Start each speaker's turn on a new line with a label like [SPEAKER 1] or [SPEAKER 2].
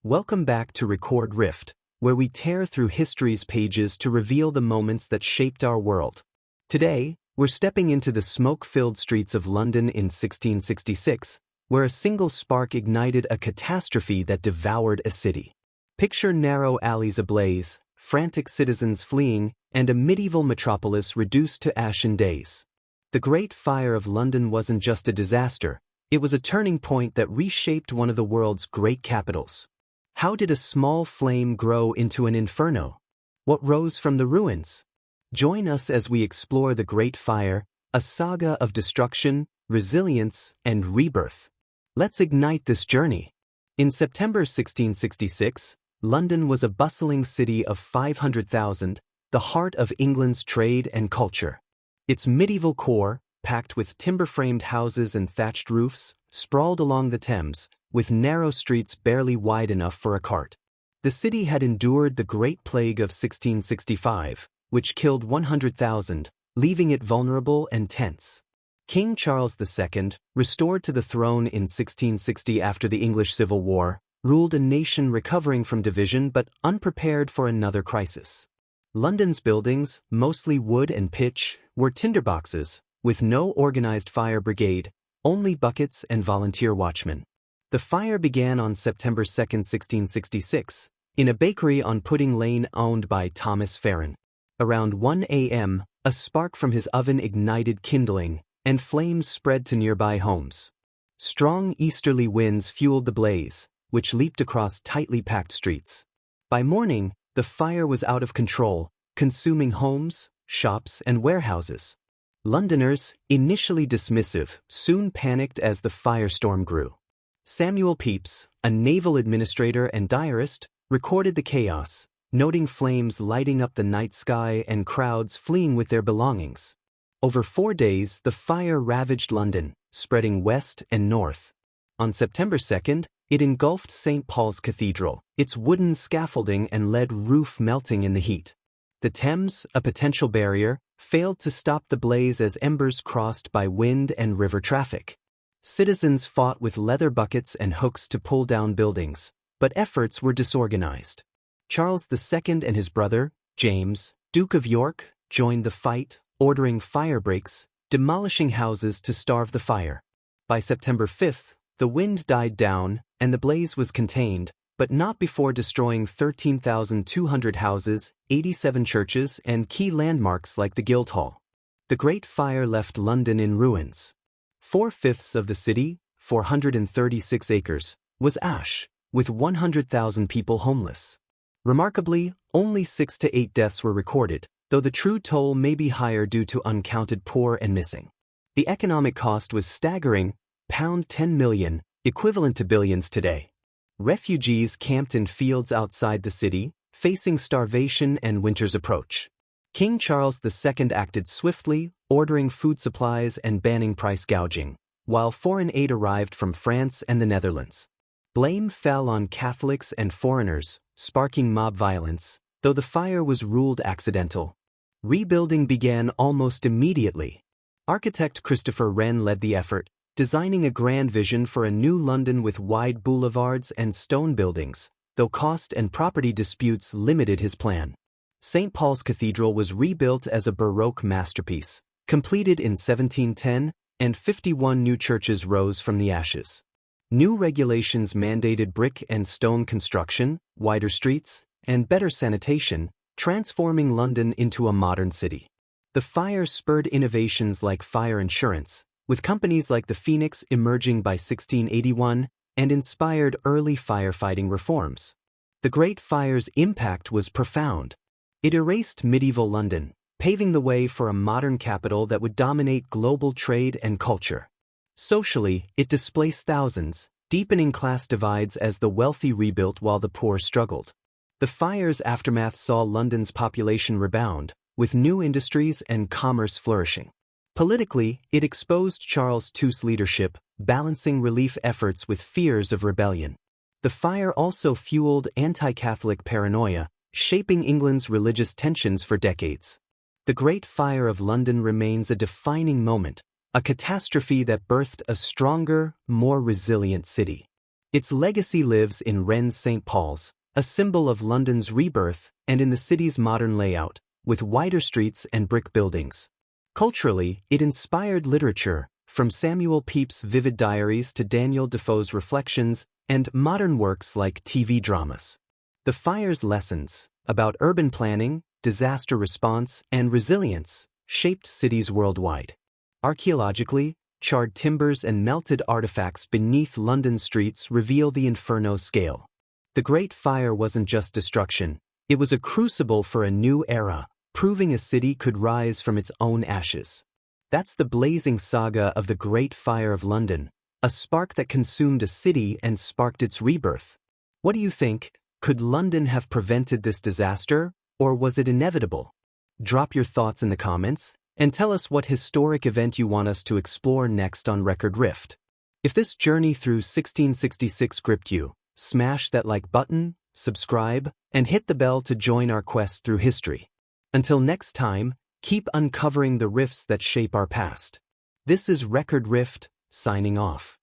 [SPEAKER 1] Welcome back to Record Rift, where we tear through history's pages to reveal the moments that shaped our world. Today, we're stepping into the smoke-filled streets of London in 1666, where a single spark ignited a catastrophe that devoured a city. Picture narrow alleys ablaze, frantic citizens fleeing, and a medieval metropolis reduced to ashen days. The Great Fire of London wasn't just a disaster, it was a turning point that reshaped one of the world's great capitals. How did a small flame grow into an inferno? What rose from the ruins? Join us as we explore the Great Fire, a saga of destruction, resilience, and rebirth. Let's ignite this journey. In September 1666, London was a bustling city of 500,000, the heart of England's trade and culture. Its medieval core, packed with timber-framed houses and thatched roofs, sprawled along the Thames, with narrow streets barely wide enough for a cart. The city had endured the Great Plague of 1665, which killed 100,000, leaving it vulnerable and tense. King Charles II, restored to the throne in 1660 after the English Civil War, ruled a nation recovering from division but unprepared for another crisis. London's buildings, mostly wood and pitch, were tinderboxes, with no organized fire brigade, only buckets and volunteer watchmen. The fire began on September 2, 1666, in a bakery on Pudding Lane owned by Thomas Farron. Around 1 a.m., a spark from his oven ignited kindling, and flames spread to nearby homes. Strong easterly winds fueled the blaze, which leaped across tightly packed streets. By morning, the fire was out of control, consuming homes, shops, and warehouses. Londoners, initially dismissive, soon panicked as the firestorm grew. Samuel Pepys, a naval administrator and diarist, recorded the chaos, noting flames lighting up the night sky and crowds fleeing with their belongings. Over 4 days, the fire ravaged London, spreading west and north. On September 2nd, it engulfed St. Paul's Cathedral, its wooden scaffolding and lead roof melting in the heat. The Thames, a potential barrier, failed to stop the blaze as embers crossed by wind and river traffic. Citizens fought with leather buckets and hooks to pull down buildings, but efforts were disorganized. Charles II and his brother, James, Duke of York, joined the fight, ordering fire breaks, demolishing houses to starve the fire. By September 5th, the wind died down, and the blaze was contained, but not before destroying 13,200 houses, 87 churches, and key landmarks like the Guildhall. The Great Fire left London in ruins. 4/5 of the city, 436 acres, was ash, with 100,000 people homeless. Remarkably, only 6 to 8 deaths were recorded, though the true toll may be higher due to uncounted poor and missing. The economic cost was staggering, £10 million, equivalent to billions today. Refugees camped in fields outside the city, facing starvation and winter's approach. King Charles II acted swiftly, ordering food supplies and banning price gouging, while foreign aid arrived from France and the Netherlands. Blame fell on Catholics and foreigners, sparking mob violence, though the fire was ruled accidental. Rebuilding began almost immediately. Architect Christopher Wren led the effort, designing a grand vision for a new London with wide boulevards and stone buildings, though cost and property disputes limited his plan. St. Paul's Cathedral was rebuilt as a Baroque masterpiece, completed in 1710, and 51 new churches rose from the ashes. New regulations mandated brick and stone construction, wider streets, and better sanitation, transforming London into a modern city. The fire spurred innovations like fire insurance, with companies like the Phoenix emerging by 1681, and inspired early firefighting reforms. The Great Fire's impact was profound. It erased medieval London, paving the way for a modern capital that would dominate global trade and culture. Socially, it displaced thousands, deepening class divides as the wealthy rebuilt while the poor struggled. The fire's aftermath saw London's population rebound, with new industries and commerce flourishing. Politically, it exposed Charles II's leadership, balancing relief efforts with fears of rebellion. The fire also fueled anti-Catholic paranoia, shaping England's religious tensions for decades. The Great Fire of London remains a defining moment, a catastrophe that birthed a stronger, more resilient city. Its legacy lives in Rennes St. Paul's, a symbol of London's rebirth, and in the city's modern layout, with wider streets and brick buildings. Culturally, it inspired literature, from Samuel Pepys' vivid diaries to Daniel Defoe's Reflections, and modern works like TV dramas. The fire's lessons, about urban planning, disaster response, and resilience, shaped cities worldwide. Archaeologically, charred timbers and melted artifacts beneath London streets reveal the inferno scale. The Great Fire wasn't just destruction, it was a crucible for a new era, proving a city could rise from its own ashes. That's the blazing saga of the Great Fire of London, a spark that consumed a city and sparked its rebirth. What do you think? Could London have prevented this disaster, or was it inevitable? Drop your thoughts in the comments, and tell us what historic event you want us to explore next on Record Rift. If this journey through 1666 gripped you, smash that like button, subscribe, and hit the bell to join our quest through history. Until next time, keep uncovering the rifts that shape our past. This is Record Rift, signing off.